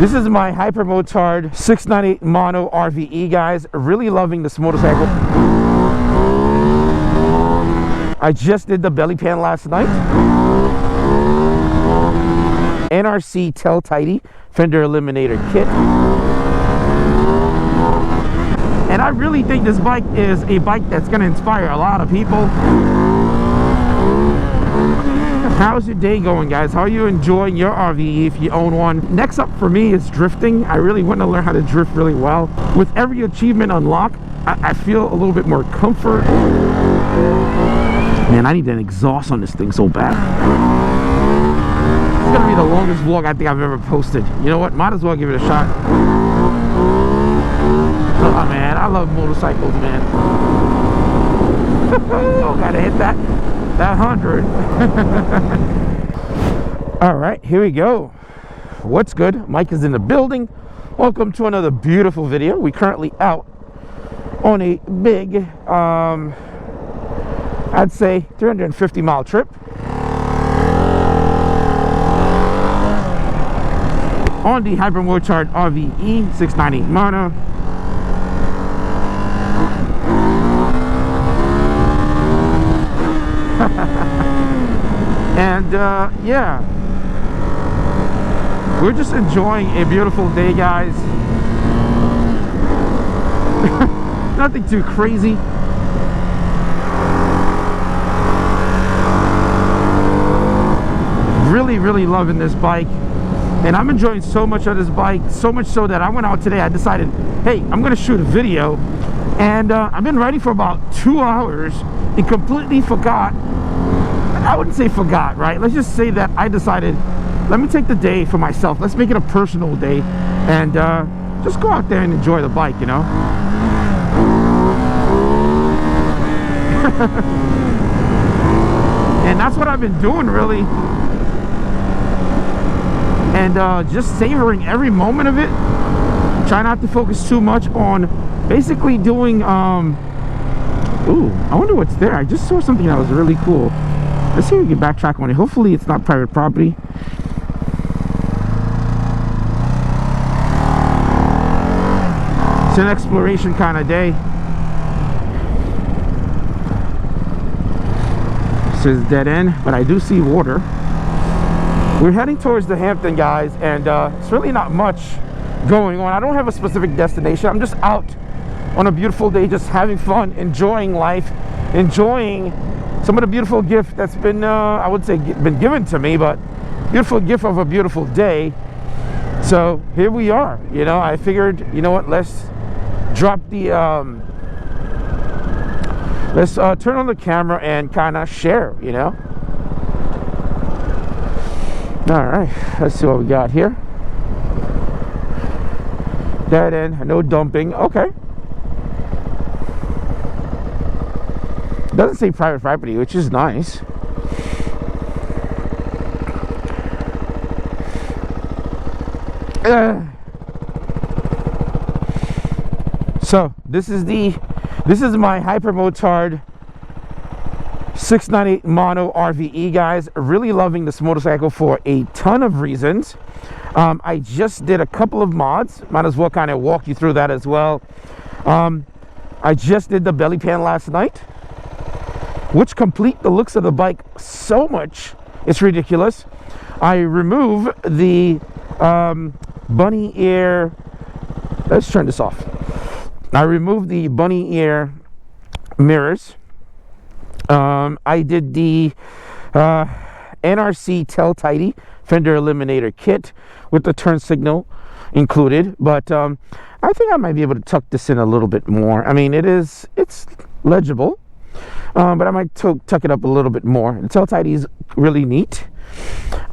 This is my Hypermotard 698 mono RVE, guys. Really loving this motorcycle. I just did the belly pan last night. NRC Tail Tidy fender eliminator kit. And I really think this bike is a bike that's going to inspire a lot of people. How's your day going, guys? How are you enjoying your RVE if you own one? Next up for me is drifting. I really want to learn how to drift really well. With every achievement unlocked, I feel a little bit more comfort. Man, I need an exhaust on this thing so bad. It's gonna be the longest vlog I think I've ever posted. You know what? Might as well give it a shot. Oh man, I love motorcycles, man. Oh, gotta hit that 100. All right, here we go. What's good? Mike is in the building. Welcome to another beautiful video. We're currently out on a big, I'd say 350-mile trip. On the Hypermotard RVE 698 mono. And yeah, we're just enjoying a beautiful day, guys. Nothing too crazy. Really loving this bike, and I'm enjoying so much of this bike, so much so that I went out today. I decided, hey, I'm gonna shoot a video, and I've been riding for about 2 hours and completely forgot. I wouldn't say forgot, right? Let's just say that I decided, let me take the day for myself. Let's make it a personal day and just go out there and enjoy the bike, you know. And that's what I've been doing, really. And just savoring every moment of it. Try not to focus too much on basically doing ooh, I wonder what's there. I just saw something that was really cool. Let's see if we can backtrack on it. Hopefully it's not private property. It's an exploration kind of day. This is dead end, but I do see water. We're heading towards the Hampton, guys, and it's really not much going on. I don't have a specific destination. I'm just out on a beautiful day, just having fun, enjoying life, enjoying some of the beautiful gift that's been, I would say, been given to me, but beautiful gift of a beautiful day. So here we are. You know, I figured, you know what, let's drop the, let's turn on the camera and kind of share, you know. All right, let's see what we got here. Dead end, no dumping. Okay. Doesn't say private property, which is nice. So this is my Hypermotard 698 mono RVE, guys. Really loving this motorcycle for a ton of reasons. I just did a couple of mods. Might as well kind of walk you through that as well. I just did the belly pan last night, which complete the looks of the bike so much it's ridiculous. I remove the bunny ear. Let's turn this off. I removed the bunny ear mirrors. I did the NRC Tail Tidy fender eliminator kit with the turn signal included, but I think I might be able to tuck this in a little bit more. I mean, it's legible. But I might tuck it up a little bit more. The tail tidy is really neat.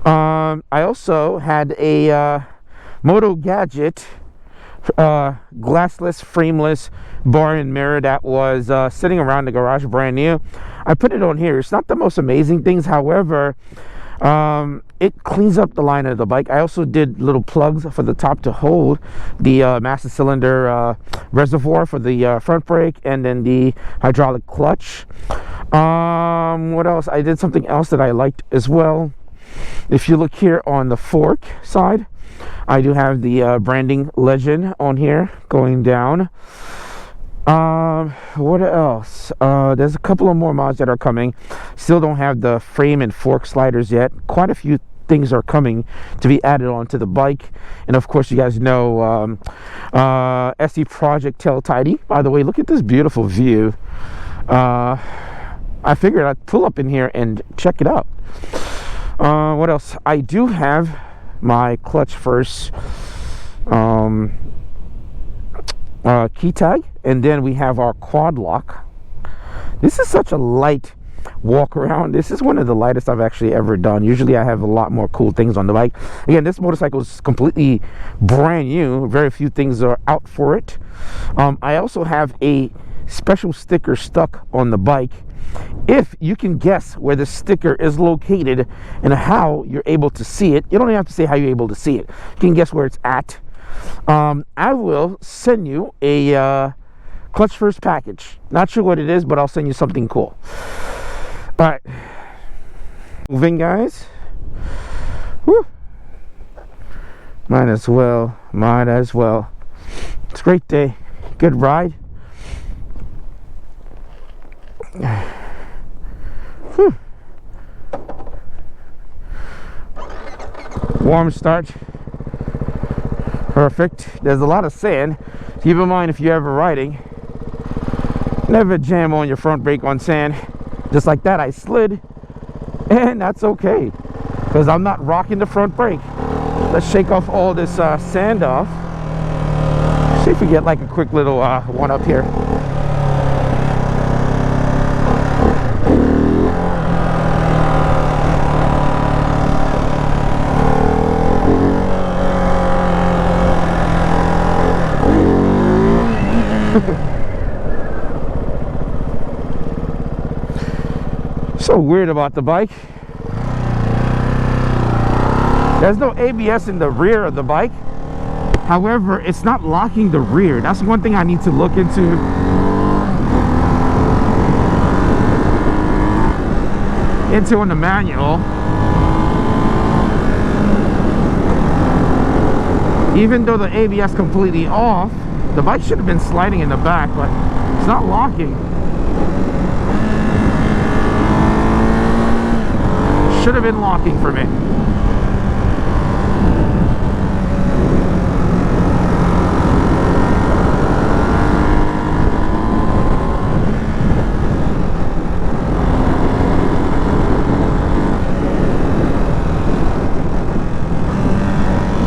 I also had a Moto Gadget glassless, frameless bar and mirror that was sitting around the garage, brand new. I put it on here. It's not the most amazing things, however, it cleans up the line of the bike. I also did little plugs for the top to hold the master cylinder reservoir for the front brake, and then the hydraulic clutch. What else? I did something else that I liked as well. If you look here on the fork side, I do have the branding legend on here going down. What else? There's a couple of more mods that are coming. Still don't have the frame and fork sliders yet. Quite a few things are coming to be added onto the bike. And of course, you guys know SE Project Tail Tidy. By the way, look at this beautiful view. I figured I'd pull up in here and check it out. What else? I do have my ClutchFirst key tag, and then we have our QuadLock. This is such a light walk around. This is one of the lightest I've actually ever done. Usually I have a lot more cool things on the bike. Again, this motorcycle is completely brand new. Very few things are out for it. I also have a special sticker stuck on the bike. If you can guess where the sticker is located and how you're able to see it, you don't even have to say how you're able to see it. You can guess where it's at. I will send you a ClutchFirst package. Not sure what it is, but I'll send you something cool. All right, moving, guys. Woo. Might as well. It's a great day, good ride. Whew. Warm start. Perfect. There's a lot of sand. Keep in mind, if you're ever riding, never jam on your front brake on sand. Just like that, I slid, and that's okay, because I'm not rocking the front brake. Let's shake off all this sand off. See if we get like a quick little one up here. So weird about the bike. There's no ABS in the rear of the bike. However, it's not locking the rear. That's one thing I need to look into. On the manual. Even though the ABS completely off, the bike should have been sliding in the back, but it's not locking. Should have been locking for me.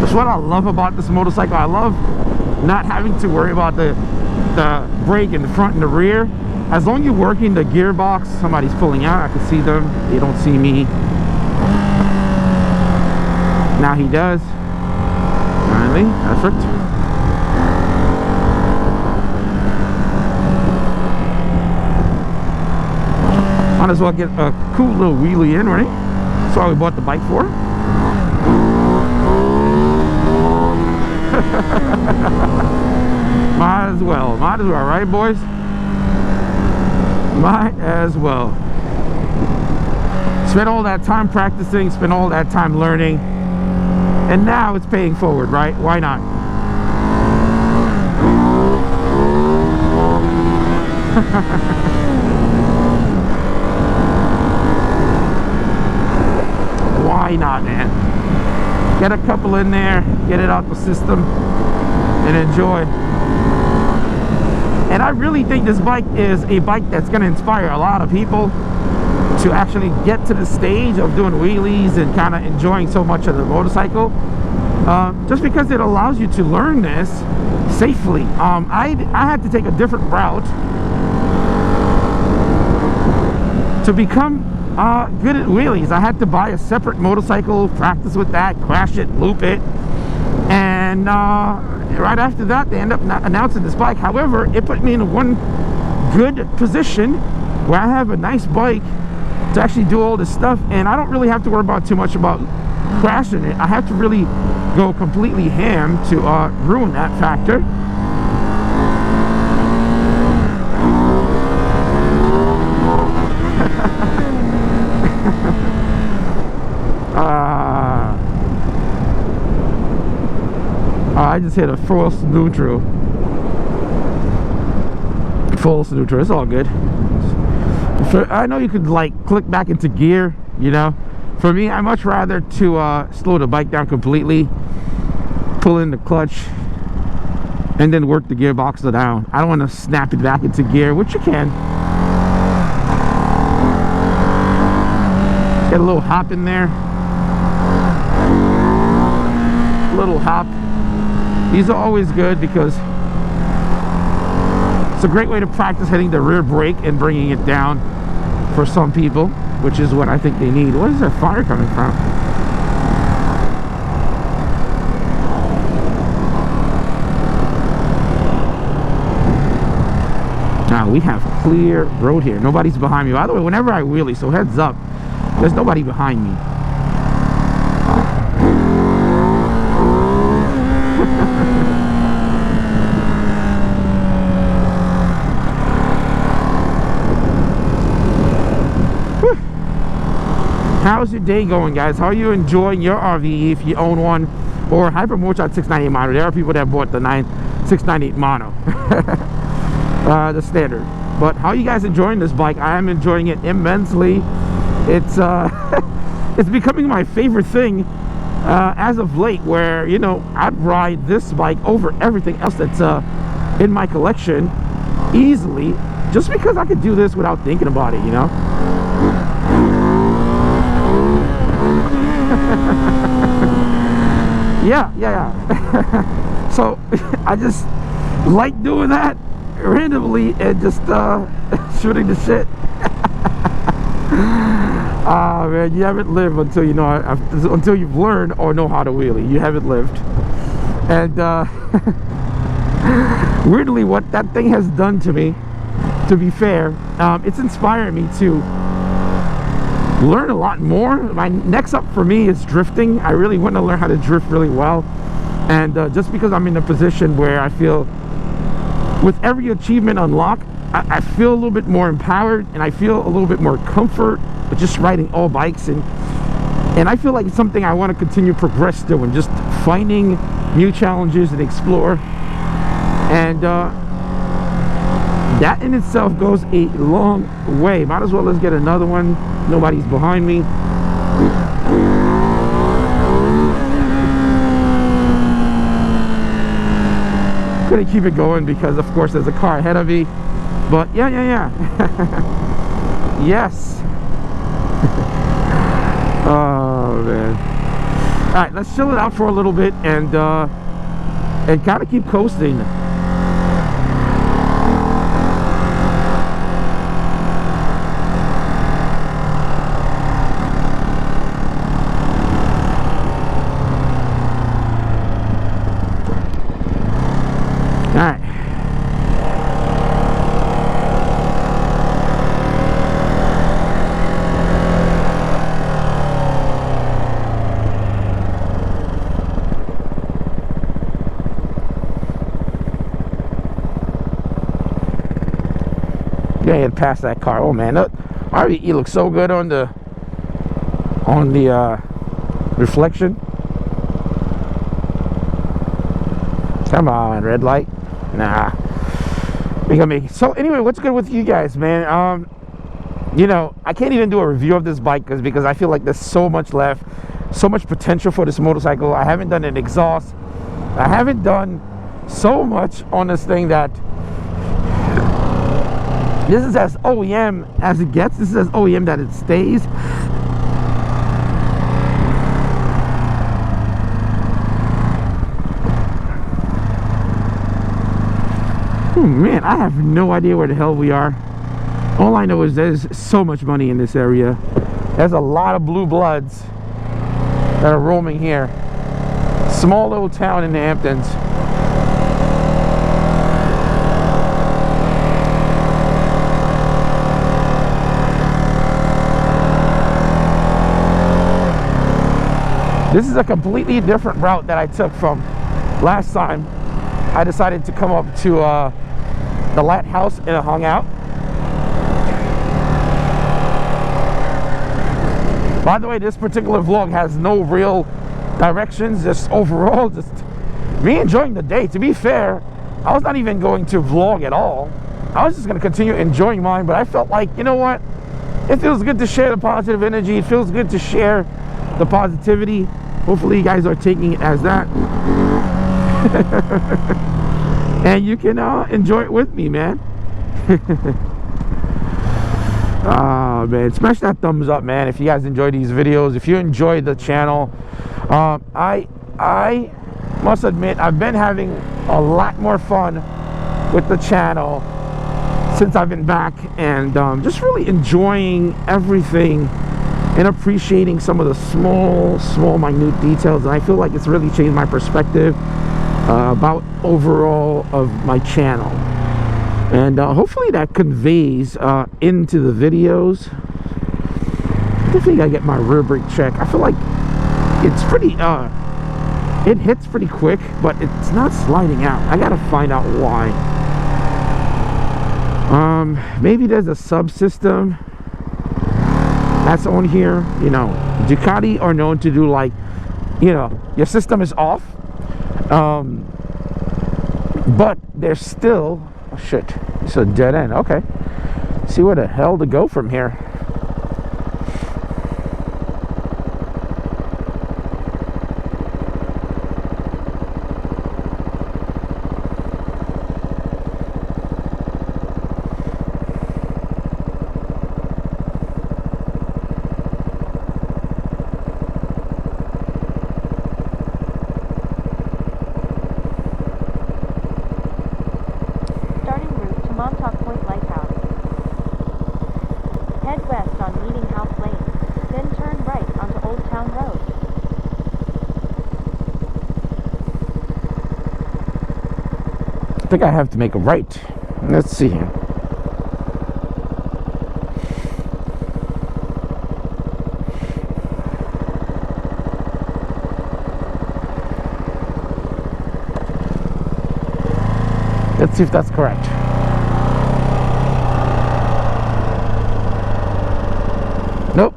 That's what I love about this motorcycle. I love not having to worry about the brake in the front and the rear. As long as you're working the gearbox, somebody's pulling out, I can see them, they don't see me. Now he does. Finally, perfect. Might as well get a cool little wheelie in, right? That's what we bought the bike for. Might as well, right, boys? Might as well. Spent all that time practicing, spent all that time learning, and now it's paying forward, right? Why not? Why not, man? Get a couple in there, get it out the system, and enjoy. And I really think this bike is a bike that's going to inspire a lot of people to actually get to the stage of doing wheelies and kind of enjoying so much of the motorcycle, just because it allows you to learn this safely. I had to take a different route to become good at wheelies. I had to buy a separate motorcycle, practice with that, crash it, loop it, and right after that they end up announcing this bike. However, it put me in one good position where I have a nice bike to actually do all this stuff, and I don't really have to worry about too much about crashing it. I have to really go completely ham to ruin that factor. I just hit a false neutral. False neutral. It's all good. I know you could like click back into gear, you know. For me, I much rather to slow the bike down completely, pull in the clutch, and then work the gearbox down. I don't want to snap it back into gear, which you can. Get a little hop in there. A little hop. These are always good because it's a great way to practice hitting the rear brake and bringing it down for some people, which is what I think they need. What is that fire coming from? Now we have clear road here. Nobody's behind me. By the way, whenever I wheelie, so heads up, there's nobody behind me. How's your day going, guys? How are you enjoying your RVE if you own one, or Hypermotard 698 mono? There are people that bought the 698 mono, the standard. But how are you guys enjoying this bike? I am enjoying it immensely. It's it's becoming my favorite thing as of late, where, you know, I'd ride this bike over everything else that's in my collection easily, just because I could do this without thinking about it, you know. yeah. So I just like doing that randomly and just shooting the shit. Ah, man, you haven't lived until you know, until you've learned or know how to wheelie. You haven't lived. And weirdly, what that thing has done to me, to be fair, it's inspired me to learn a lot more. My next up for me is drifting. I really want to learn how to drift really well, and just because I'm in a position where I feel with every achievement unlocked, I feel a little bit more empowered, and I feel a little bit more comfort with just riding all bikes, and I feel like it's something I want to continue progress doing, just finding new challenges and explore. And that in itself goes a long way. Might as well let's get another one. Nobody's behind me. Gonna keep it going because of course there's a car ahead of me. But yeah. Yes. Oh man. All right, let's chill it out for a little bit and kind of keep coasting. Head past that car. Oh man, that RVE looks so good on the reflection. Come on, red light. Nah, we gonna make it. So anyway, what's good with you guys, man? You know, I can't even do a review of this bike because I feel like there's so much left, so much potential for this motorcycle. I haven't done an exhaust. I haven't done so much on this thing that this is as OEM as it gets. This is as OEM that it stays. Oh man, I have no idea where the hell we are. All I know is there's so much money in this area. There's a lot of blue bloods that are roaming here. Small little town in the Hamptons. This is a completely different route that I took from last time. I decided to come up to the lighthouse and I hung out. By the way, this particular vlog has no real directions, just overall, just me enjoying the day. To be fair, I was not even going to vlog at all. I was just going to continue enjoying mine, but I felt like, you know what? It feels good to share the positive energy. It feels good to share the positivity. Hopefully you guys are taking it as that. And you can enjoy it with me, man. Oh man, smash that thumbs up, man, if you guys enjoy these videos, if you enjoy the channel. I must admit, I've been having a lot more fun with the channel since I've been back, and just really enjoying everything and appreciating some of the small minute details. And I feel like it's really changed my perspective about overall of my channel, and hopefully that conveys into the videos. Definitely gotta get my rear brake check. I feel like it's pretty it hits pretty quick, but it's not sliding out. I gotta find out why. Maybe there's a subsystem that's on here. You know, Ducati are known to do, like, you know, your system is off, but there's still, oh shit, it's a dead end. Okay, see where the hell to go from here. I think I have to make a right. Let's see here. Let's see if that's correct. Nope,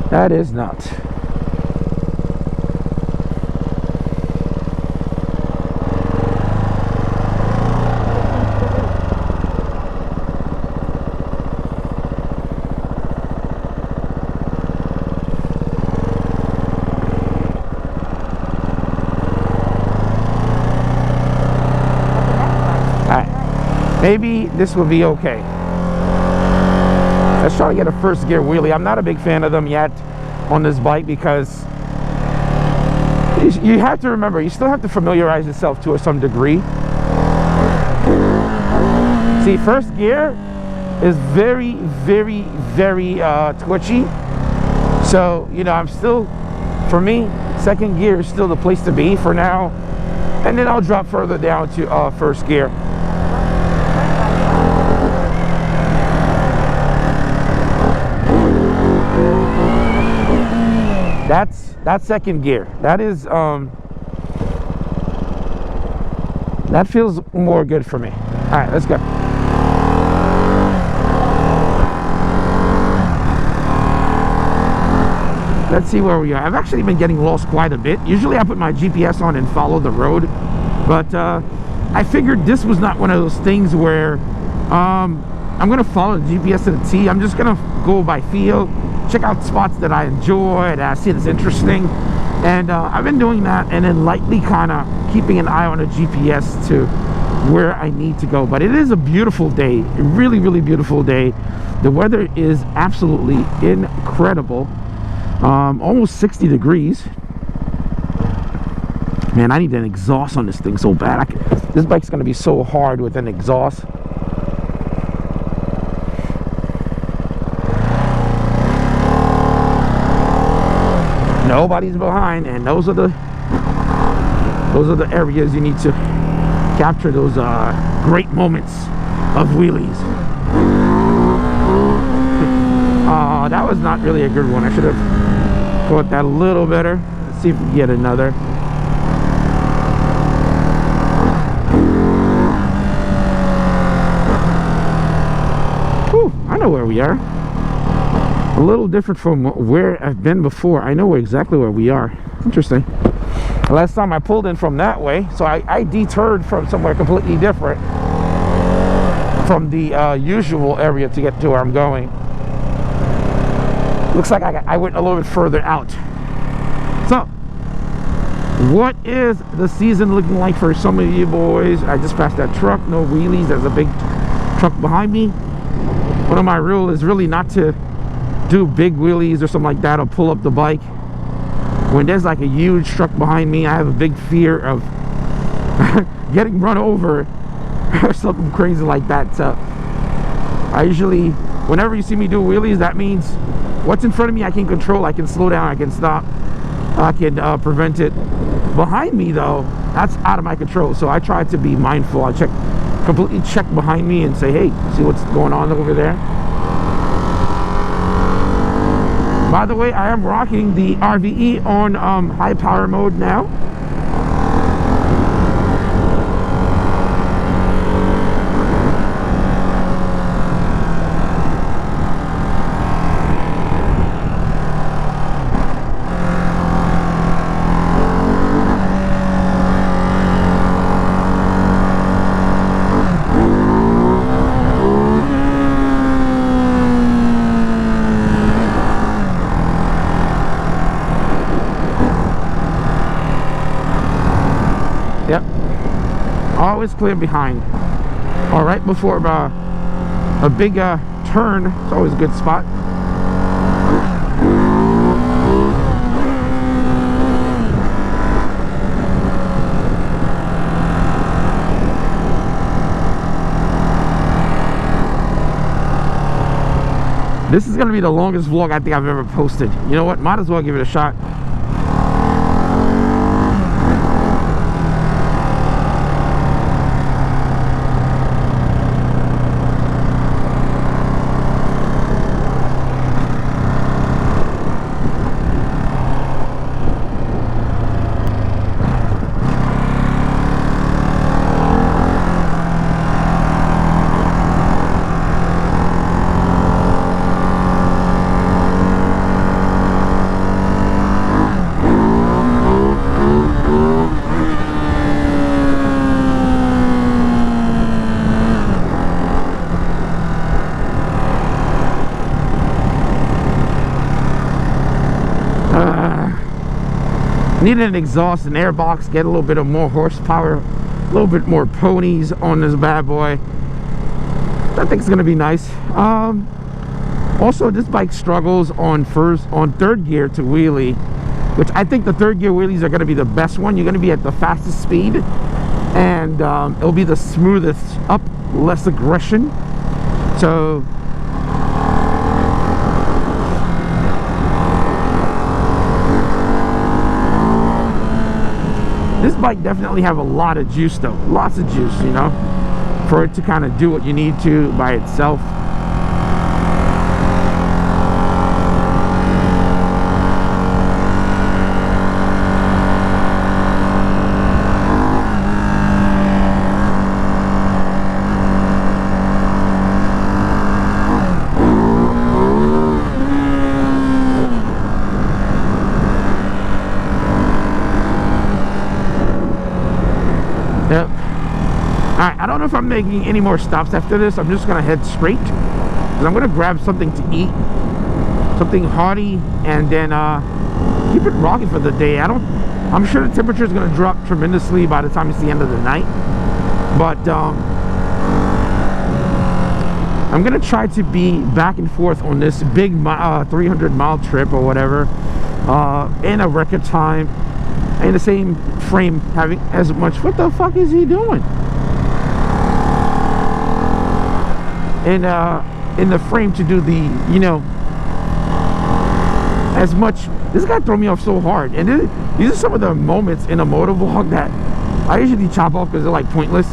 that is not. Maybe this will be okay. Let's try to get a first gear wheelie. I'm not a big fan of them yet on this bike, because you have to remember, you still have to familiarize yourself to some degree. See, first gear is very twitchy. So, you know, I'm still, for me, second gear is still the place to be for now. And then I'll drop further down to first gear. That's second gear. That is that feels more good for me. All right, let's go. Let's see where we are. I've actually been getting lost quite a bit. Usually I put my GPS on and follow the road, but I figured this was not one of those things where I'm gonna follow the GPS to the T. I'm just gonna go by feel, check out spots that I enjoy, that I see that's interesting, and I've been doing that, and then lightly kind of keeping an eye on the GPS to where I need to go. But it is a beautiful day, a really beautiful day. The weather is absolutely incredible. Almost 60 degrees. Man, I need an exhaust on this thing so bad. This bike's gonna be so hard with an exhaust. Nobody's behind, and those are the areas you need to capture those great moments of wheelies. That was not really a good one. I should have caught that a little better. Let's see if we can get another. Whew, I know where we are. A little different from where I've been before. I know exactly where we are. Interesting. Last time I pulled in from that way, so I deterred from somewhere completely different from the usual area to get to where I'm going. Looks like I went a little bit further out. So, what is the season looking like for some of you boys? I just passed that truck, no wheelies. There's a big truck behind me. One of my rules is really not to do big wheelies or something like that or pull up the bike. When there's like a huge truck behind me, I have a big fear of getting run over or something crazy like that. So I usually, whenever you see me do wheelies, that means what's in front of me I can control. I can slow down, I can stop, I can prevent it. Behind me though, that's out of my control. So I try to be mindful. I completely check behind me and say, hey, see what's going on over there. By the way, I am rocking the RVE on high power mode now. Yep, always clear behind. All right, before a big turn, it's always a good spot. This is gonna be the longest vlog I think I've ever posted. You know what? Might as well give it a shot. Needed an exhaust, an air box, get a little bit of more horsepower, a little bit more ponies on this bad boy. I think it's gonna be nice. Also, this bike struggles on third gear to wheelie, which I think the third gear wheelies are gonna be the best one. You're gonna be at the fastest speed, and it'll be the smoothest up, less aggression. So this bike definitely have a lot of juice though, lots of juice, you know, for it to kind of do what you need to by itself. Yep. Alright, I don't know if I'm making any more stops after this. I'm just gonna head straight, because I'm gonna grab something to eat, something hearty, and then keep it rocking for the day. I'm sure the temperature is gonna drop tremendously by the time it's the end of the night, but I'm gonna try to be back and forth on this big 300-mile trip or whatever in a record time, in the same frame, having as much. What the fuck is he doing? In the frame to do the, you know, as much. This guy threw me off so hard, and these are some of the moments in a motovlog that I usually chop off because they're like pointless,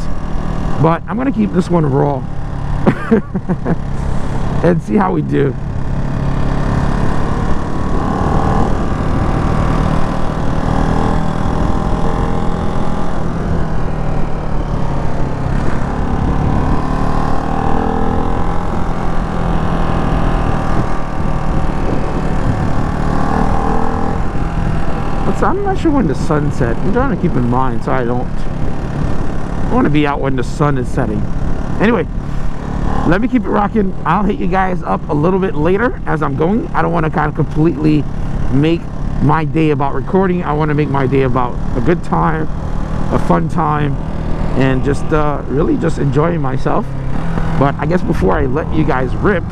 but I'm gonna keep this one raw and see how we do. I'm not sure when the sun set. I'm trying to keep in mind so I want to be out when the sun is setting. Anyway, let me keep it rocking. I'll hit you guys up a little bit later as I'm going. I don't want to kind of completely make my day about recording. I want to make my day about a good time, a fun time, and just really just enjoying myself. But I guess before I let you guys rip,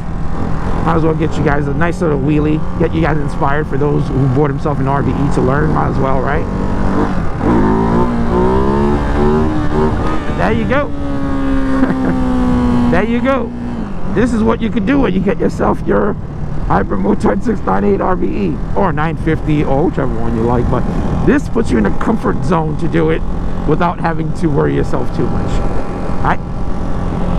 might as well get you guys a nice little wheelie, get you guys inspired. For those who bought himself an RVE to learn, might as well, right? There you go. There you go. This is what you could do when you get yourself your Hypermotard 698 RVE or 950 or whichever one you like. But this puts you in a comfort zone to do it without having to worry yourself too much. All right.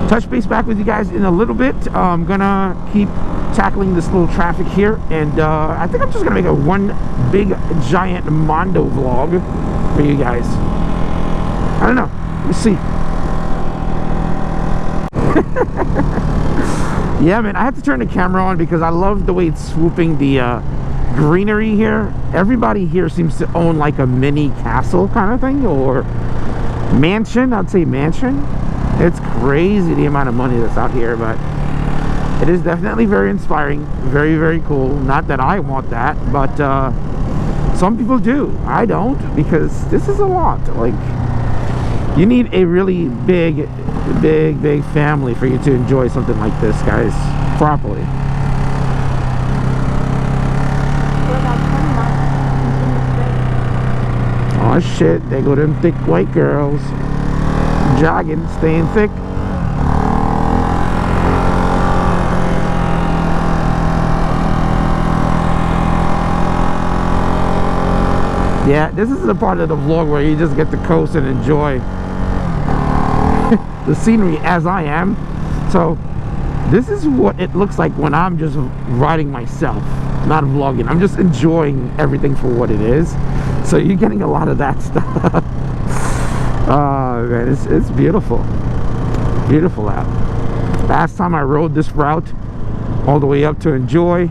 Touch base back with you guys in a little bit. I'm gonna keep tackling this little traffic here, and I think I'm just gonna make a one big giant Mondo vlog for you guys. I don't know, we'll see. Yeah, man, I have to turn the camera on because I love the way it's swooping the greenery here. Everybody here seems to own like a mini castle kind of thing, or mansion. I'd say mansion. It's crazy the amount of money that's out here, but it is definitely very inspiring, very, very cool. Not that I want that, but some people do. I don't, because this is a lot. Like, you need a really big family for you to enjoy something like this, guys, properly. Oh shit, there go them thick white girls. Jogging, staying thick. Yeah, this is the part of the vlog where you just get to coast and enjoy the scenery as I am. So this is what it looks like when I'm just riding myself, not vlogging. I'm just enjoying everything for what it is. So you're getting a lot of that stuff. Oh man, it's beautiful. Beautiful out. Last time I rode this route all the way up to Enjoy,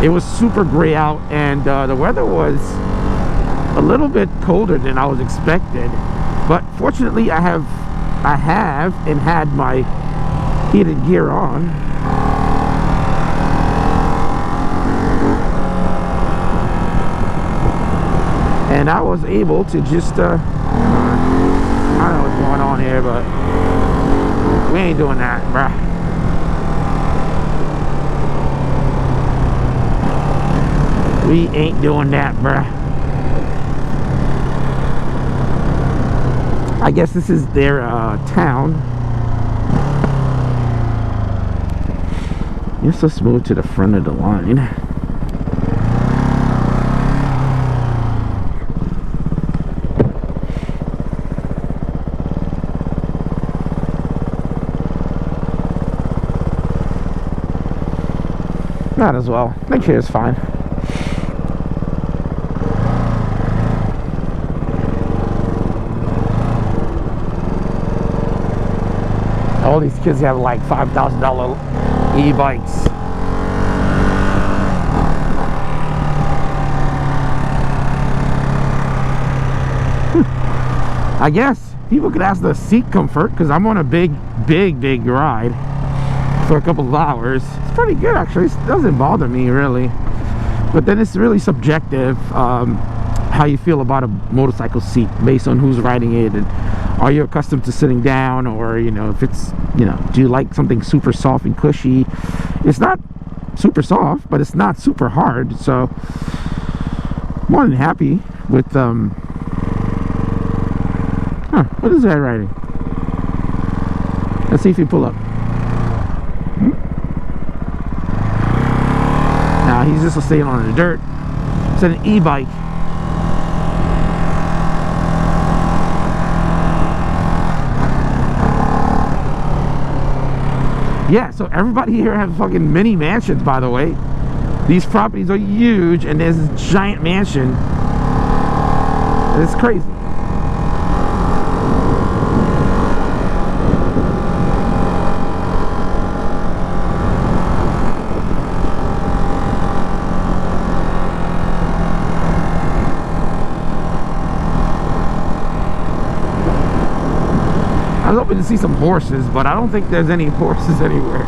it was super gray out, and the weather was a little bit colder than I was expected. But fortunately, I have and had my heated gear on. And I was able to just, I don't know what's going on here, but we ain't doing that, bruh. We ain't doing that, bruh. I guess this is their town. You're so smooth to the front of the line. Not as well. Next year is fine. All these kids have like $5,000 e-bikes. I guess people could ask the seat comfort, because I'm on a big ride for a couple of hours. It's pretty good, actually. It doesn't bother me really, but then it's really subjective how you feel about a motorcycle seat based on who's riding it, and are you accustomed to sitting down, or if it's do you like something super soft and cushy. It's not super soft, but it's not super hard, so more than happy with what is that riding? Let's see if you pull up. He's just staying on the dirt. It's an e-bike. Yeah, so everybody here have fucking mini mansions, by the way. These properties are huge, and there's this giant mansion. It's crazy. I was hoping to see some horses, but I don't think there's any horses anywhere.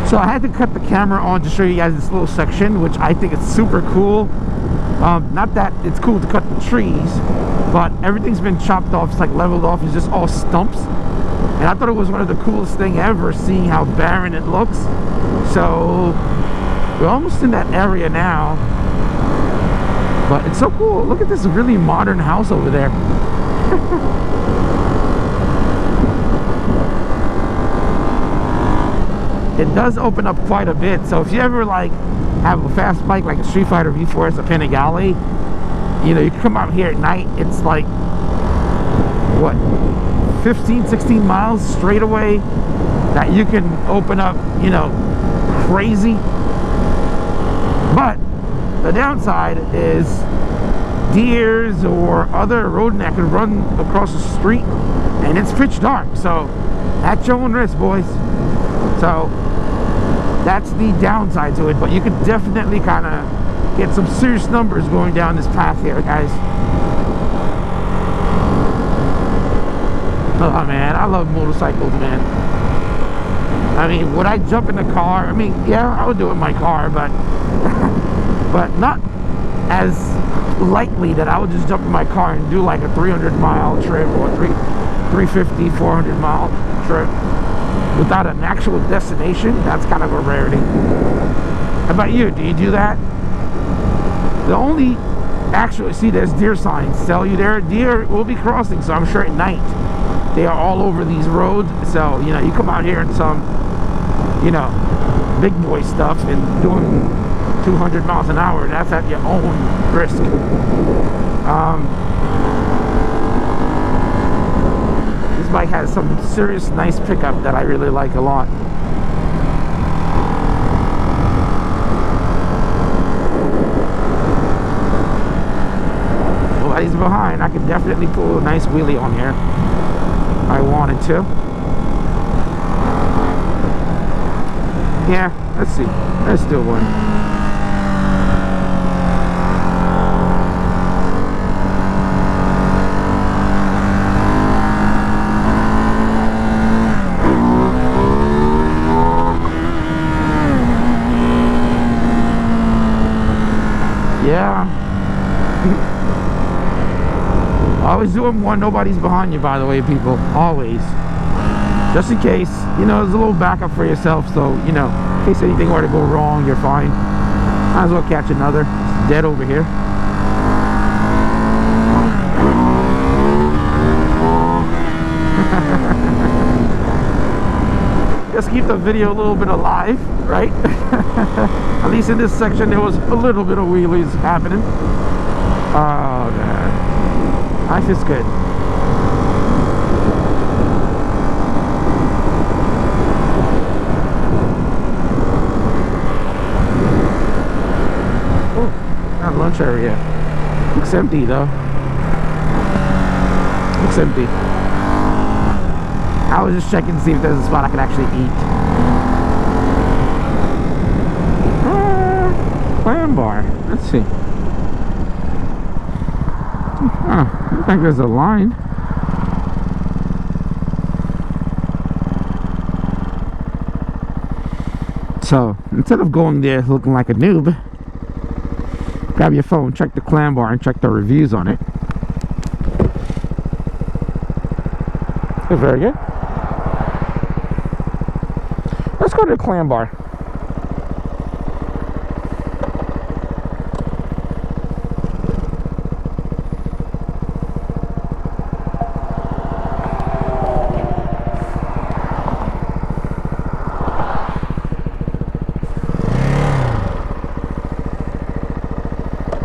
So I had to cut the camera on to show you guys this little section, which I think is super cool. Not that it's cool to cut the trees, but everything's been chopped off. It's like leveled off. It's just all stumps. And I thought it was one of the coolest thing ever, seeing how barren it looks. So we're almost in that area now. But it's so cool. Look at this really modern house over there. It does open up quite a bit, so if you ever like have a fast bike like a Street Fighter V4 or Panigale, you know, you can come out here at night. It's like what, 15-16 miles straight away that you can open up, you know, crazy. But the downside is deers or other rodent that can run across the street, and it's pitch dark, so at your own risk, boys. So that's the downside to it, but you could definitely kind of get some serious numbers going down this path here, guys. Oh man, I love motorcycles, man. I mean, would I jump in the car? I mean, yeah, I would do it in my car, but but not as likely that I would just jump in my car and do like a 300-mile trip or 350, 400-mile trip without an actual destination. That's kind of a rarity. How about you? Do you do that? The only actually, see, there's deer signs tell you there. Deer will be crossing, so I'm sure at night they are all over these roads. So, you know, you come out here in some, you know, big boy stuff and doing 200 miles an hour, that's at your own risk. This bike has some serious nice pickup that I really like a lot. Well, he's behind. I could definitely pull a nice wheelie on here if I wanted to. Yeah, let's see. Let's do one. Yeah. Always doing one. Nobody's behind you, by the way, people. Always. Just in case, you know, there's a little backup for yourself. So, you know, in case anything were to go wrong, you're fine. Might as well catch another. It's dead over here. Just keep the video a little bit alive, right? At least in this section there was a little bit of wheelies happening. Oh man, life is good. Oh, not lunch area. Looks empty though. Looks empty. I was just checking to see if there's a spot I could actually eat. Clam bar. Let's see. Oh, looks like there's a line. So, instead of going there looking like a noob, grab your phone, check the clam bar, and check the reviews on it. That's very good. Let's go to the clam bar.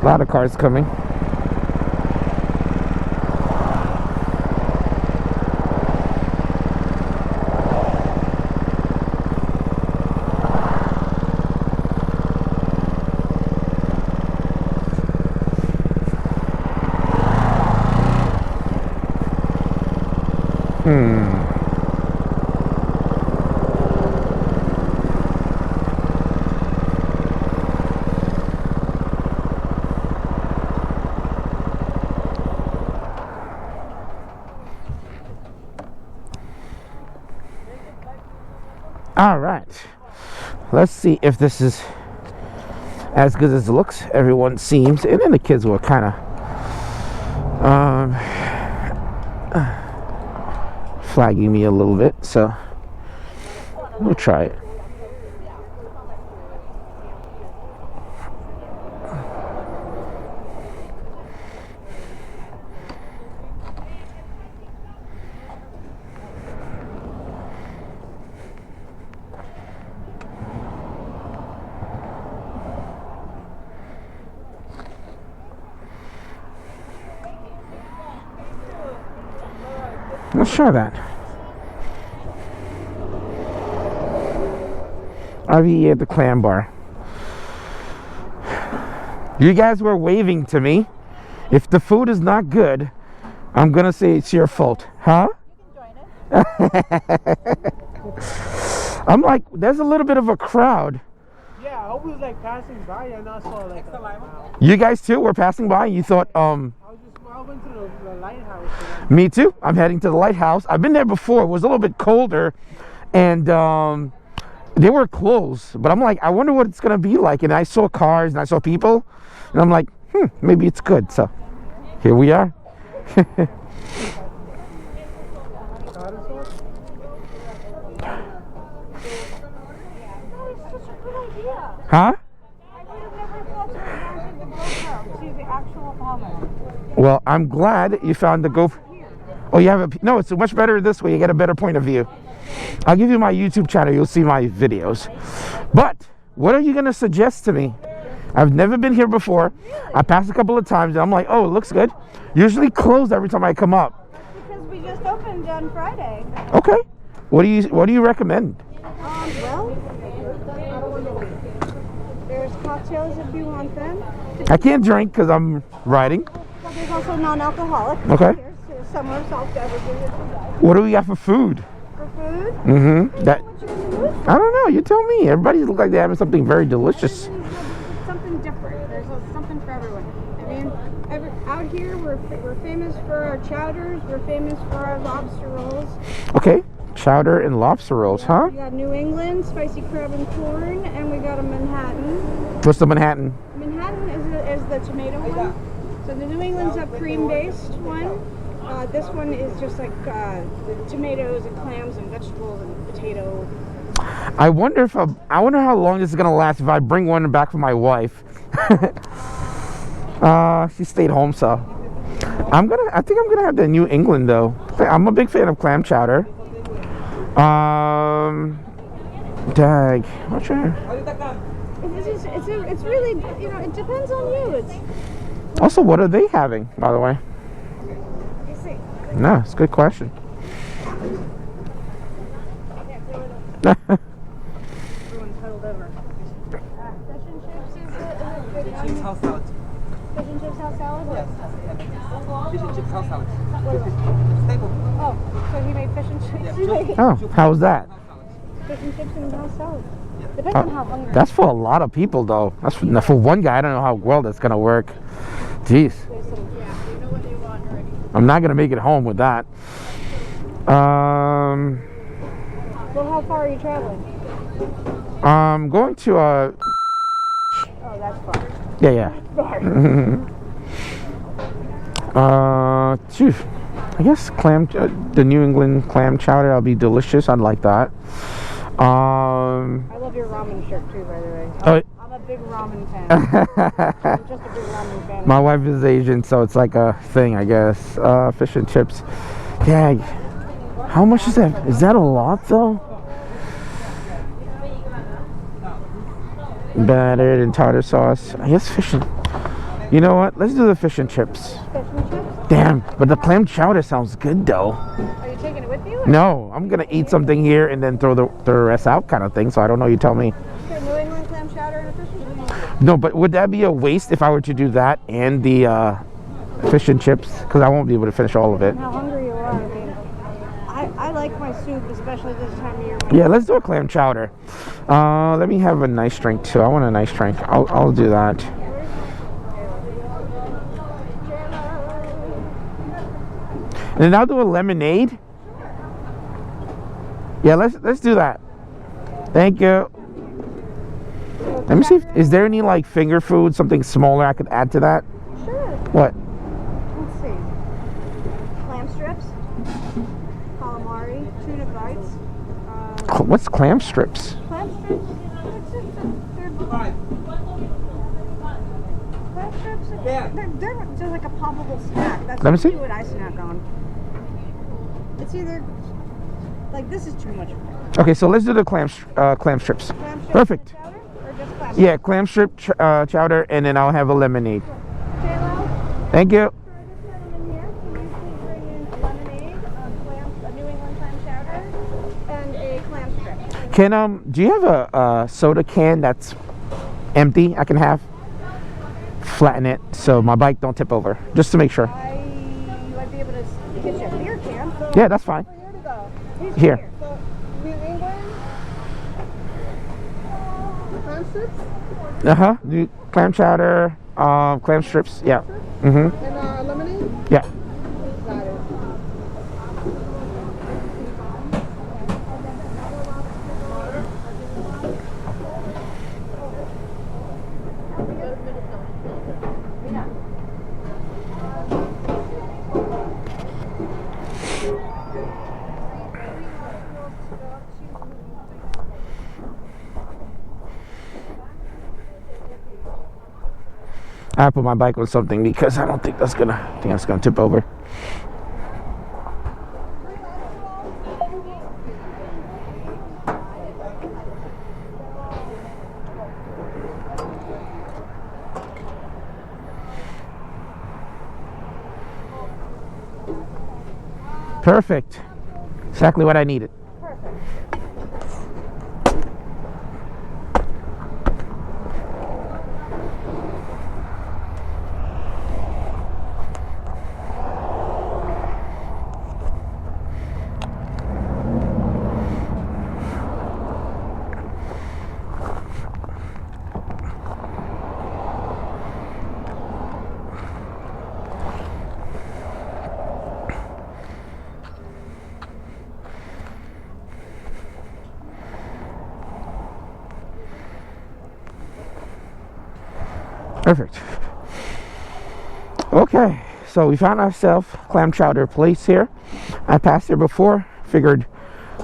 lot of cars coming. All right, let's see if this is as good as it looks. Everyone seems, and then the kids were kind of flagging me a little bit, so we'll try it. Let's try that. RVE at the clam bar. You guys were waving to me. If the food is not good, I'm gonna say it's your fault, huh? You can join it. I'm like, there's a little bit of a crowd. Yeah, I was like passing by and I saw like You guys too were passing by and you thought I went to the lighthouse. Me too. I'm heading to the lighthouse. I've been there before. It was a little bit colder and they were closed, but I'm like, I wonder what it's gonna be like. And I saw cars and I saw people and I'm like, maybe it's good. So here we are. Huh? Well, I'm glad you found the GoPro. Oh, you have a... No, it's much better this way. You get a better point of view. I'll give you my YouTube channel. You'll see my videos. But what are you going to suggest to me? I've never been here before. I passed a couple of times and I'm like, oh, it looks good. Usually closed every time I come up. Because we just opened on Friday. Okay. What do you recommend? Well, there's cocktails if you want them. I can't drink because I'm riding. Well, there's also non-alcoholic. Okay. There's summer soft beverages if you like. What do we got for food? For food? Mm-hmm. That, What you want food? I don't know. You tell me. Everybody looks like they're having something very delicious. Something different. There's something for everyone. I mean, out here we're famous for our chowders. We're famous for our lobster rolls. Okay. Chowder and lobster rolls, huh? We got New England, spicy crab and corn, and we got a Manhattan. What's the Manhattan? Manhattan is the tomato one. So the New England's a cream-based one. This one is just like tomatoes and clams and vegetables and potato. I wonder how long this is gonna last if I bring one back for my wife. She stayed home, so I think I'm gonna have the New England though. I'm a big fan of clam chowder. Dag, not sure. It's really, it depends on you. Also, what are they having, by the way? You see. No, it's a good question. Everyone's huddled over. Fish and chips is a good one. Chips house salad. Fish and chips house salad? What? Fish and chips house salad. What is it? Staple. Oh, so he made fish and chips? Oh, how's that? Fish and chips and house salad. Depends on how hungry. That's for a lot of people, though. That's for one guy. I don't know how well that's gonna work. Jeez. You know what they want already. I'm not gonna make it home with that. Well, how far are you traveling? I'm going to Oh, that's far. yeah. Phew. I guess the New England clam chowder. I'll be delicious. I'd like that. I love your ramen shirt too, by the way. Oh. I'm a big ramen fan. I'm just a big ramen fan. My wife is Asian, so it's like a thing, I guess. Fish and chips. Yeah. How much is that? Is that a lot, though? Battered and tartar sauce. I guess fish and... You know what? Let's do the fish and chips. Fish and chips? Damn, but the clam chowder sounds good though. Are you taking it with you? Or? No, I'm gonna eat something here and then throw the rest out kind of thing. So I don't know. You tell me. Okay, New England clam chowder and a fish and chips? No, but would that be a waste if I were to do that and the fish and chips? Because I won't be able to finish all of it. How hungry you are. I mean, I like my soup, especially this time of year. Yeah, let's do a clam chowder. Let me have a nice drink too. I want a nice drink. I'll do that. And then I'll do a lemonade. Yeah, let's do that. Thank you. Let me see if is there any like finger food, something smaller I could add to that? Sure. What? Let's see. Clam strips, calamari, tuna bites. What's clam strips? Clam strips. Clam strips. They're just like a poppable snack. That's Let me see. what I snack on. It's either like this is too much. Okay, so let's do the clam strips. Clam strips. Perfect. Chowder or just clam? Yeah, clam strip chowder, and then I'll have a lemonade. J-Lo? Thank you. For this gentleman here, can you please bring in a lemonade, a New England clam chowder, and a clam strip? Can do you have a soda can that's empty I can have? Flatten it so my bike don't tip over, just to make sure. I might be able to get you a beer can. So Yeah, that's fine. where to go? Here's Here. beer. So New England clam strips New clam chowder, clam strips. Yeah. and lemonade. Yeah. Got it. I put my bike on something because I think that's gonna tip over. Perfect. Exactly what I needed. Perfect. Okay, so we found ourselves clam chowder place here. I passed here before, figured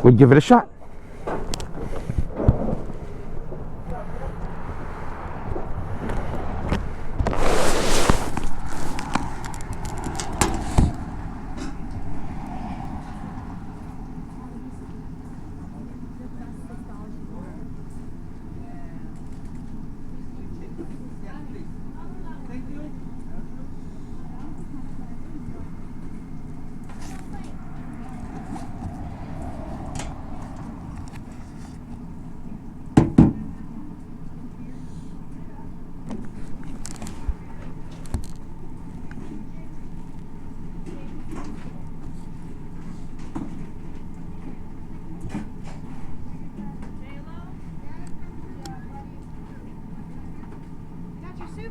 we'd give it a shot.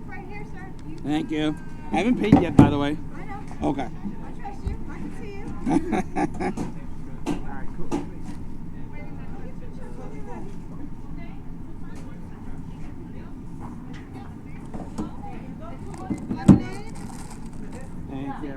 Right here, sir. Thank you. I haven't paid yet, by the way. I know. Okay. I trust you. I can see you. Alright, cool. Lemonade. Thank you.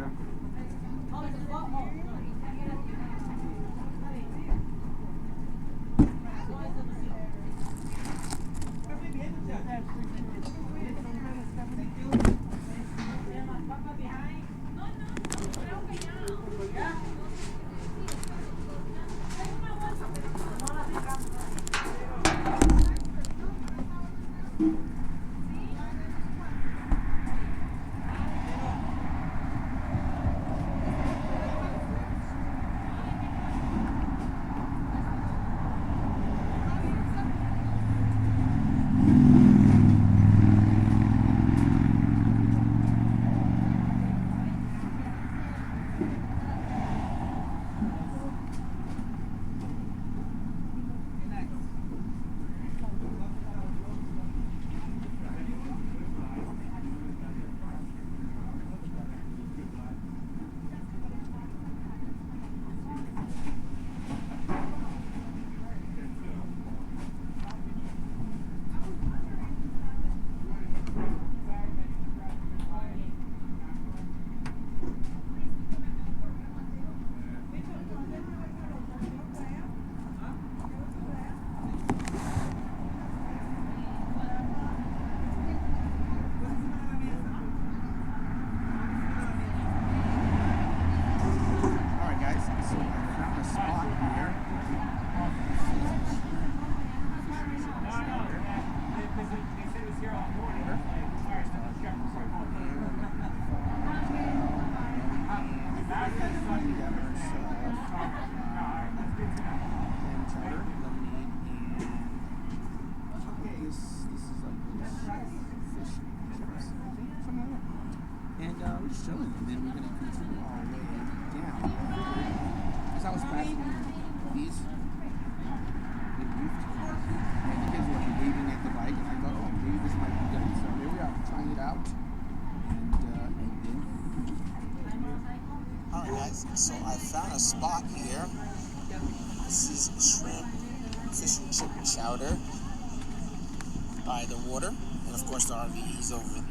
just chilling, and then we're gonna continue our way down. As I was passing these big roof tours, and the kids were waving at the bike, and I thought, oh, maybe this might be good. So here we are, trying it out, and then. All right, guys. So I found a spot here. This is shrimp, fish and chip chowder by the water, and of course the RVE's over there.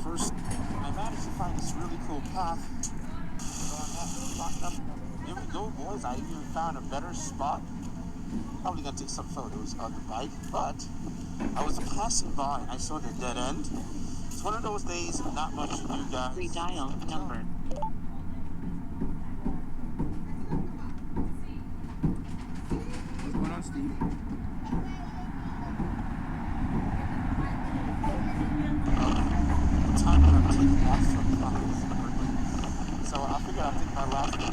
First, I managed to find this really cool path. Here we go, boys. I even found a better spot. Probably gonna take some photos of the bike, but I was passing by and I saw the dead end. It's one of those days, not much to do, guys. Redial number. What's going on, Steve? Time that I'm taking off from the office. So I figured I'd take my last day.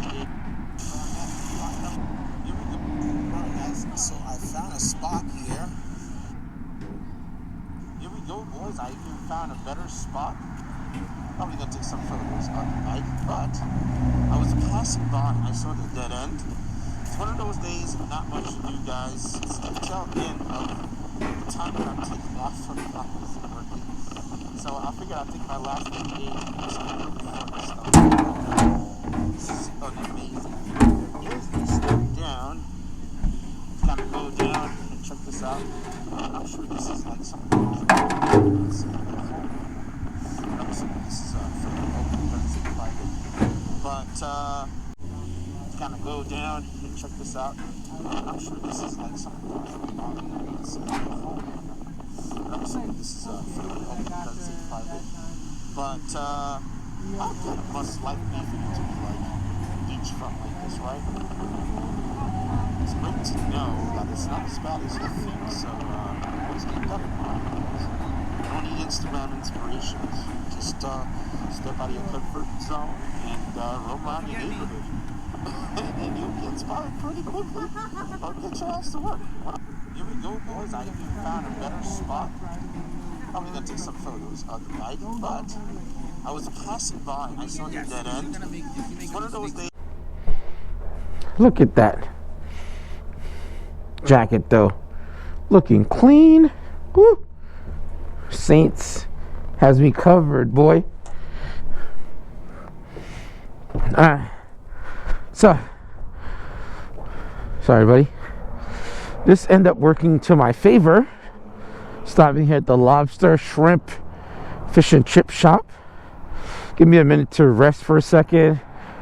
Here we go. Alright guys, so I found a spot here. Here we go, boys. I even found a better spot. Probably gonna take some photos of the bike, but I was passing by and I saw the dead end. It's one of those days, not much to do, guys. It's the tail end of the time that I'm taking off from the office. So I figured I'd take my last day or something for stuff. This is amazing. Here's the step down. Kind of go down and check this out. I'm sure this is like something. This is for the open private. But kind of go down and check this out. I'm sure this is like something. I'm saying this is for the public, doesn't say private. But I kind of must like nothing to be like beachfront like this, right? It's great to know that it's not as bad as you think. So let's keep that in mind. You don't need Instagram inspirations. Just step out of your comfort zone and roam around your neighborhood. And you'll be inspired pretty quickly. Or get your ass to work. Here we go, boys. I even found a better spot. I'm gonna take some photos of the bike, but I was passing by and I saw the dead end. It's one of those days. Look at that jacket though, looking clean. Woo. Saints has me covered, boy. So sorry buddy, this ended up working to my favor. Stopping here at the lobster, shrimp, fish and chip shop. Give me a minute to rest for a second,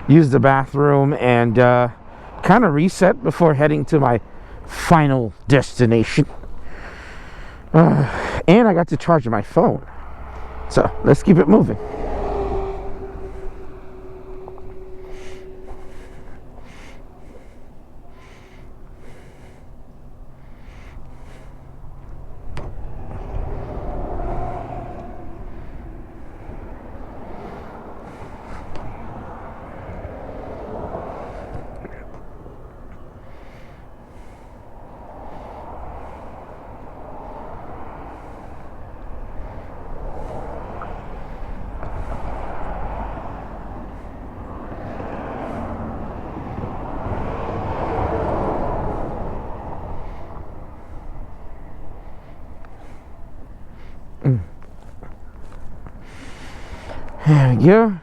use the bathroom, and kind of reset before heading to my final destination. And I got to charge my phone. So let's keep it moving. There we go.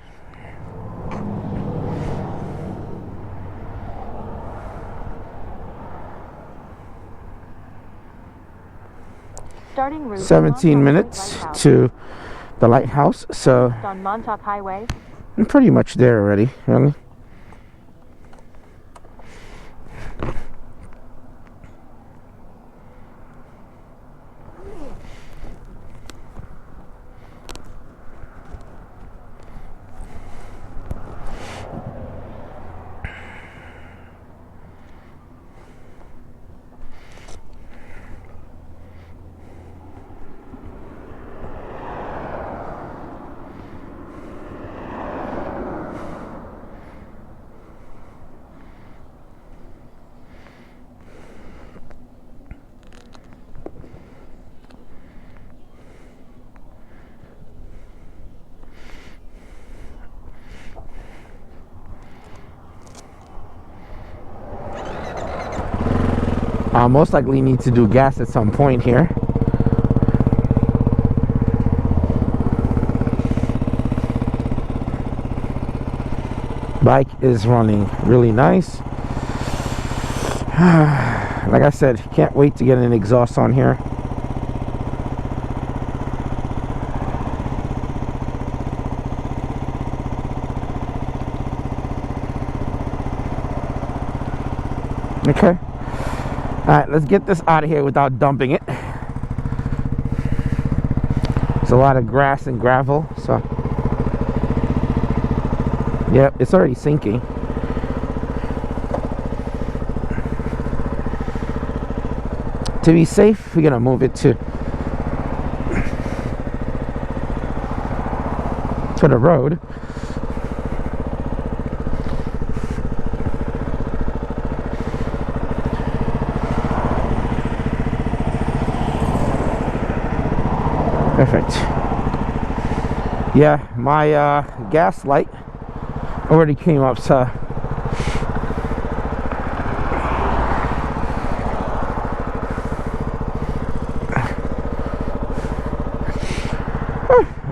Starting route 17 minutes to the lighthouse, so on Montauk Highway. I'm pretty much there already, really. I'll most likely need to do gas at some point here. Bike is running really nice. Like I said, can't wait to get an exhaust on here. Okay. Alright, let's get this out of here without dumping it. There's a lot of grass and gravel, so yep, it's already sinking. To be safe, we're gonna move it to the road. Perfect. Yeah, my gas light already came up, so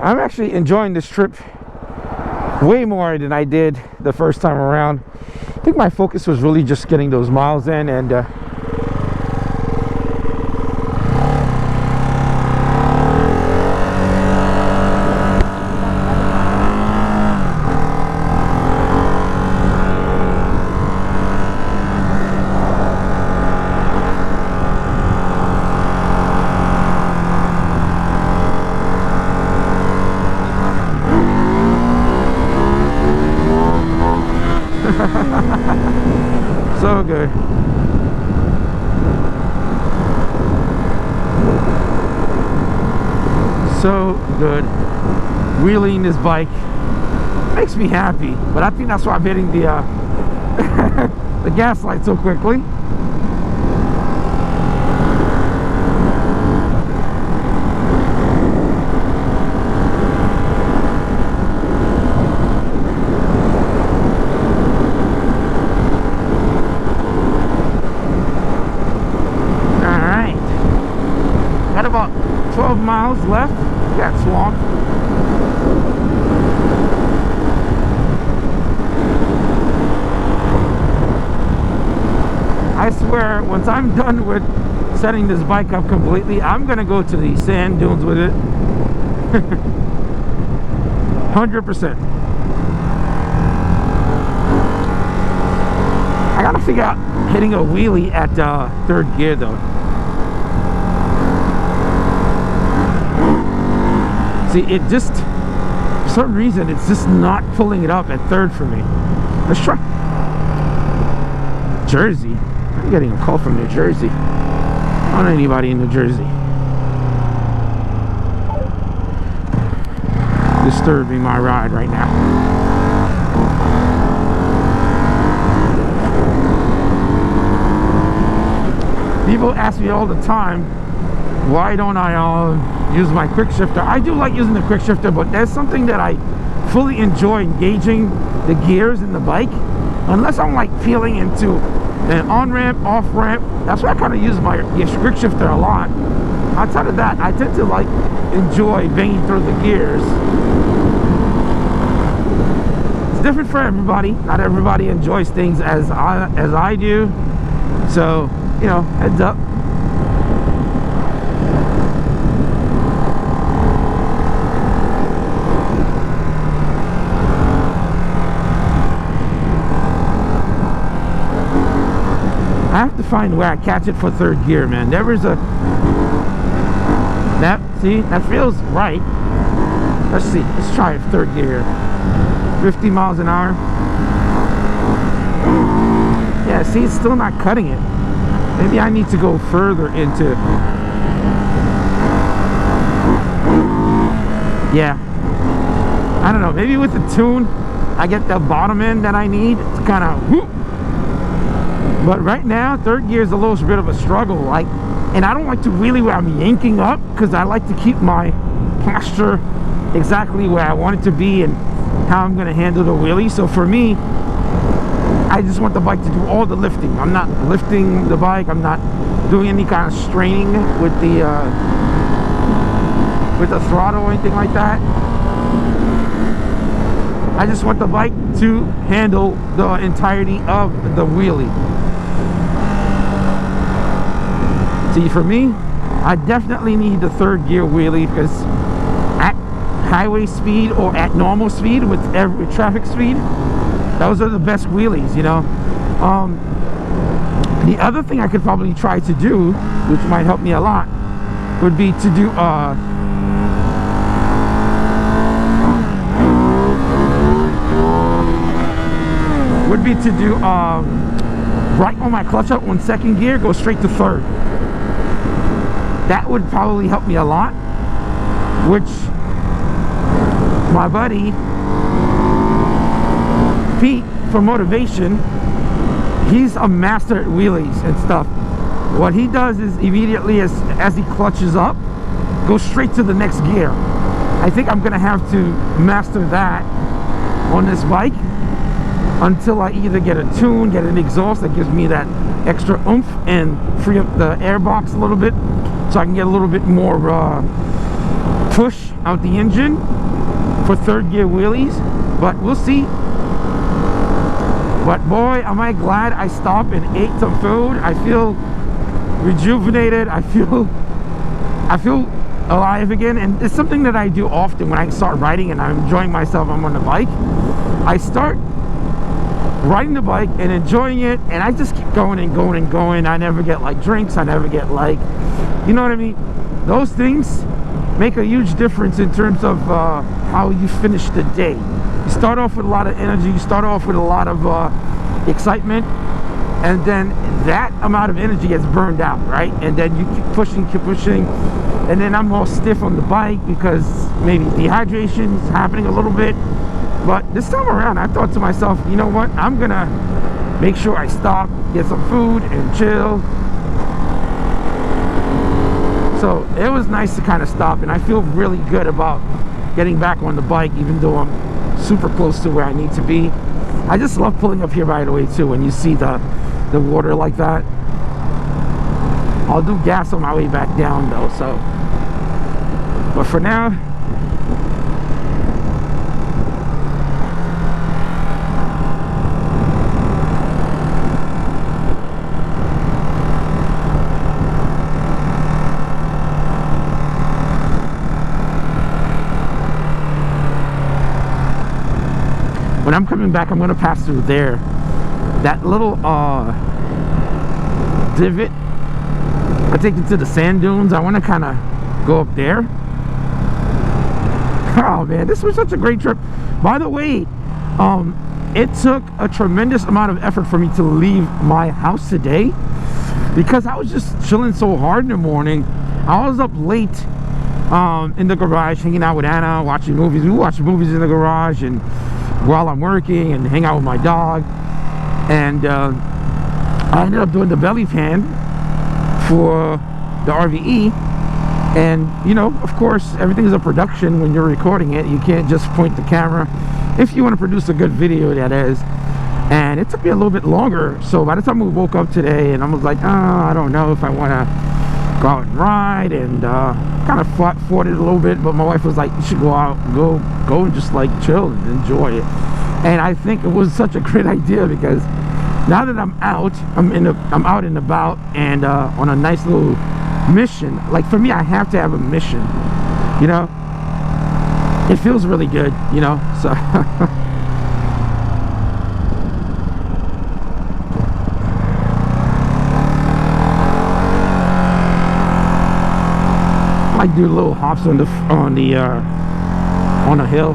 I'm actually enjoying this trip way more than I did the first time around. I think my focus was really just getting those miles in, and So good. So good. Wheeling this bike makes me happy, but I think that's why I'm hitting the the gas light so quickly. Alright. Got about 12 miles left. That's long. I swear, once I'm done with setting this bike up completely, I'm gonna go to the sand dunes with it. 100%. I gotta figure out hitting a wheelie at third gear though. See, it just, for some reason, it's just not pulling it up at third for me. Let's try. Jersey. I'm getting a call from New Jersey. I don't know anybody in New Jersey. Disturbing my ride right now. People ask me all the time, why don't I use my quick shifter? I do like using the quick shifter, but there's something that I fully enjoy engaging the gears in the bike. Unless I'm like peeling into an on-ramp, off-ramp, that's why I kind of use my quick shifter a lot. Outside of that, I tend to like enjoy banging through the gears. It's different for everybody. Not everybody enjoys things as I do. So, you know, heads up. I have to find where I catch it for third gear, man. There is a... See, that feels right. Let's see. Let's try it third gear. 50 miles an hour. Yeah, see, it's still not cutting it. Maybe I need to go further into... Yeah. I don't know. Maybe with the tune, I get the bottom end that I need to kind of... But right now, third gear is a little bit of a struggle. Like, and I don't like to wheelie where I'm yanking up, because I like to keep my posture exactly where I want it to be and how I'm going to handle the wheelie. So for me, I just want the bike to do all the lifting. I'm not lifting the bike. I'm not doing any kind of straining with the throttle or anything like that. I just want the bike to handle the entirety of the wheelie. See, for me, I definitely need the third gear wheelie, because at highway speed or at normal speed with every traffic speed, those are the best wheelies, you know. The other thing I could probably try to do, which might help me a lot, would be to do right on my clutch up on second gear, go straight to third. That would probably help me a lot, which my buddy Pete from Motivation, he's a master at wheelies and stuff. What he does is immediately as he clutches up, go straight to the next gear. I think I'm gonna have to master that on this bike until I either get a tune, get an exhaust that gives me that extra oomph and free up the air box a little bit, so I can get a little bit more push out the engine for third gear wheelies. But we'll see. But boy, am I glad I stopped and ate some food. I feel rejuvenated. I feel alive again. And it's something that I do often when I start riding and I'm enjoying myself. I'm on the bike. I start riding the bike and enjoying it, and I just keep going and going and going. I never get like drinks. I never get like, you know what I mean? Those things make a huge difference in terms of how you finish the day. You start off with a lot of energy. You start off with a lot of excitement, and then that amount of energy gets burned out, right? And then you keep pushing, and then I'm all stiff on the bike because maybe dehydration is happening a little bit. But this time around, I thought to myself, you know what, I'm gonna make sure I stop, get some food and chill. So it was nice to kind of stop, and I feel really good about getting back on the bike, even though I'm super close to where I need to be. I just love pulling up here, by the way, too, when you see the water like that. I'll do gas on my way back down though, so. But for now, when I'm coming back, I'm gonna pass through there. That little divot, I take it to the sand dunes. I want to kind of go up there. Oh man, this was such a great trip. By the way, it took a tremendous amount of effort for me to leave my house today because I was just chilling so hard in the morning. I was up late in the garage hanging out with Anna, watching movies. We watch movies in the garage and while I'm working, and hang out with my dog. And I ended up doing the belly pan for the RVE. And you know, of course, everything is a production when you're recording it. You can't just point the camera if you want to produce a good video, that is. And it took me a little bit longer. So by the time we woke up today, and I was like, I don't know if I want to go out and ride, and kind of fought it a little bit. But my wife was like, you should go out, go and just like chill and enjoy it. And I think it was such a great idea because now that I'm out, I'm out and about, and on a nice little mission. Like for me, I have to have a mission, you know. It feels really good, you know. So I do little hops on a hill.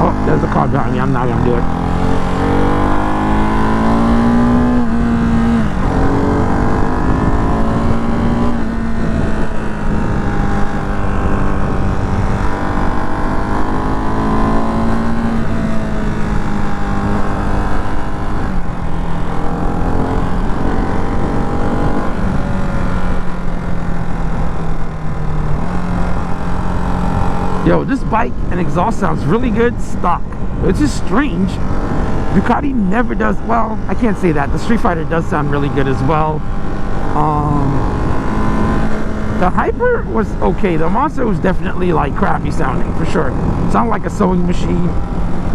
Oh, there's a car behind me. I'm not gonna do it. Yo, this bike and exhaust sounds really good stock. It's just strange. Ducati never does. Well, I can't say that. The Street Fighter does sound really good as well. The Hyper was okay. The Monster was definitely like crappy sounding for sure. Sounded like a sewing machine.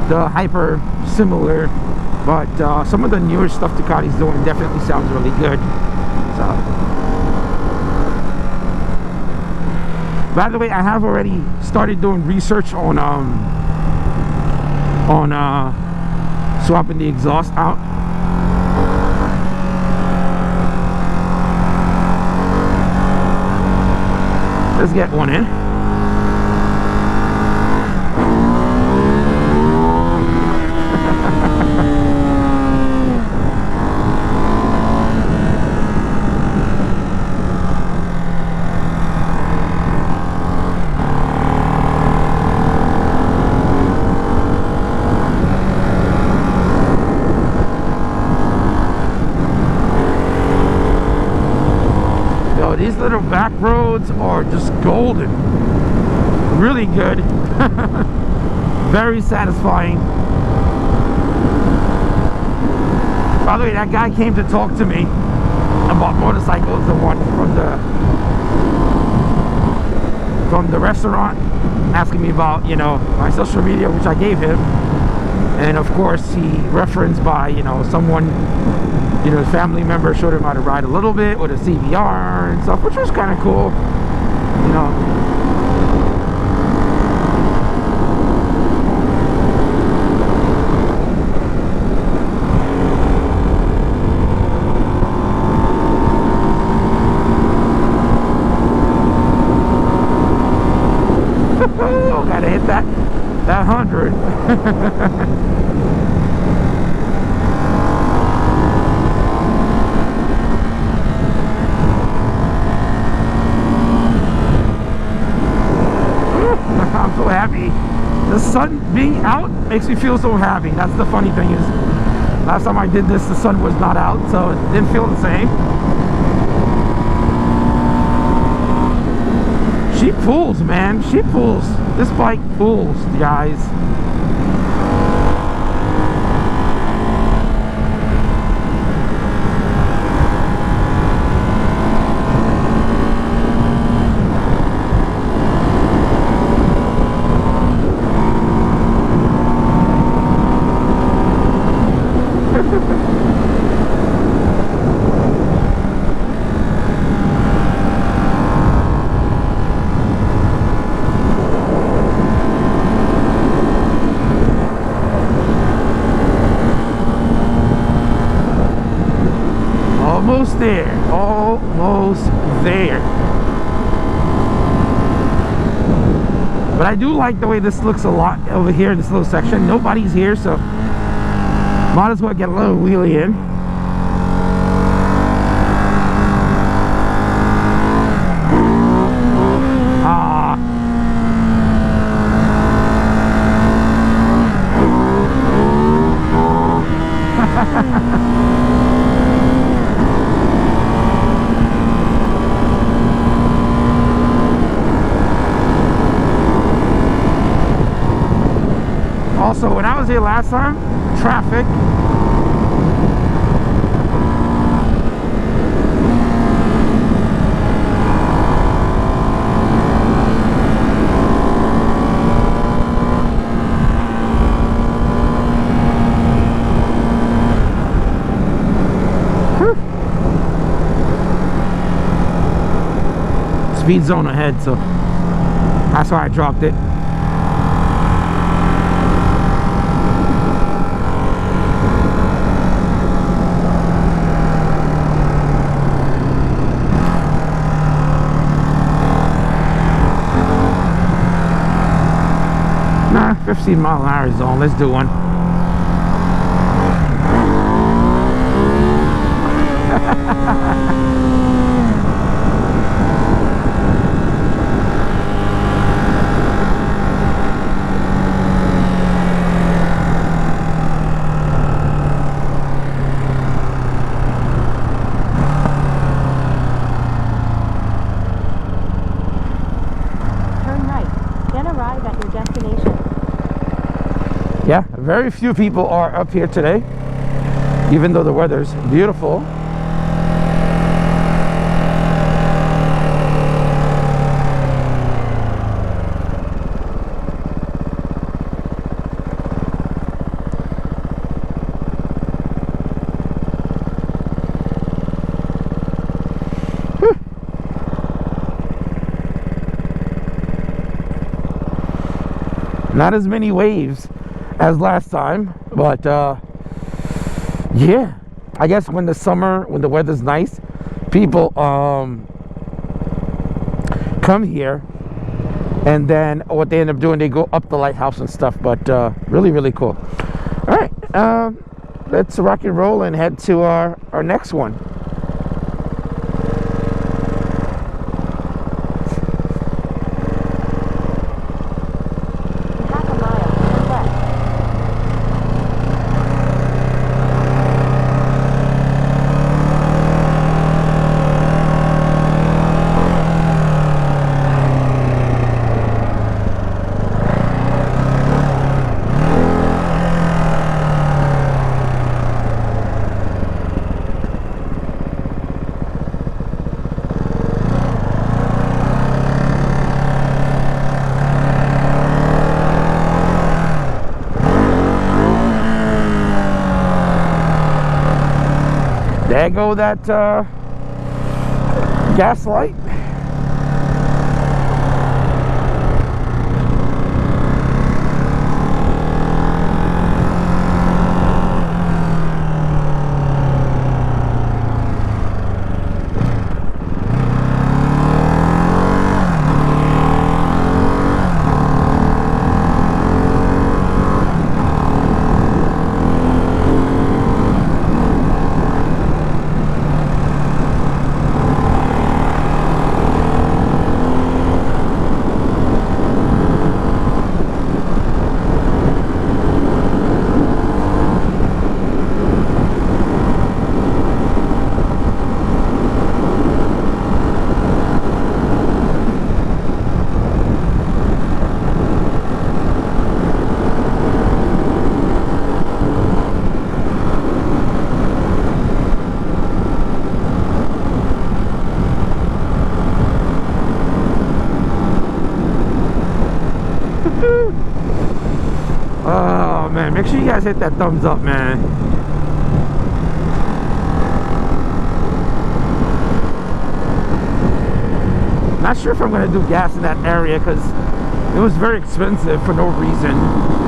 The Hyper similar, but some of the newer stuff Ducati's doing definitely sounds really good. So. By the way, I have already started doing research on swapping the exhaust out. Let's get one in. These little back roads are just golden. Really good. Very satisfying. By the way, that guy came to talk to me about motorcycles, the one from the restaurant, asking me about, you know, my social media, which I gave him. And of course he referenced by, you know, someone, you know, his family member showed him how to ride a little bit with a CBR and stuff, which was kind of cool, you know. Oh, gotta hit that 100. being out makes me feel so happy. That's the funny thing is, last time I did this, the sun was not out, so it didn't feel the same. She pulls, man. She pulls. This bike pulls, guys. Almost there. Almost there. But I do like the way this looks a lot over here in this little section. Nobody's here, so might as well get a little wheelie in. Also, when I was here last time, traffic. Whew. Speed zone ahead, so that's why I dropped it. Nah, 15-mile-an-hour zone. Let's do one. Yeah, very few people are up here today, even though the weather's beautiful. Not as many waves as last time, but yeah, I guess when the summer, when the weather's nice, people come here, and then what they end up doing, they go up the lighthouse and stuff. But really cool. All right, let's rock and roll and head to our next one. There go that gas light. Make sure you guys hit that thumbs up, man. Not sure if I'm going to do gas in that area because it was very expensive for no reason.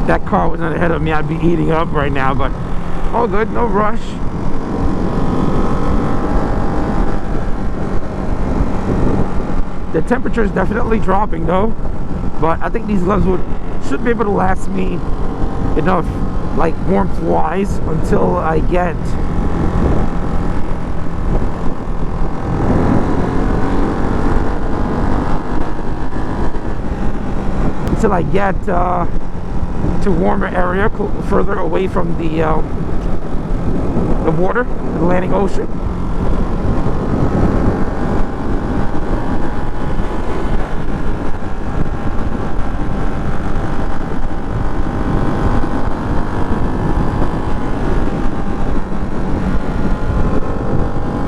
That car was ahead of me, I'd be eating up right now, but all good, no rush. The temperature is definitely dropping though, but I think these gloves should be able to last me enough, like warmth wise, until I get to warmer area further away from the water, the Atlantic Ocean.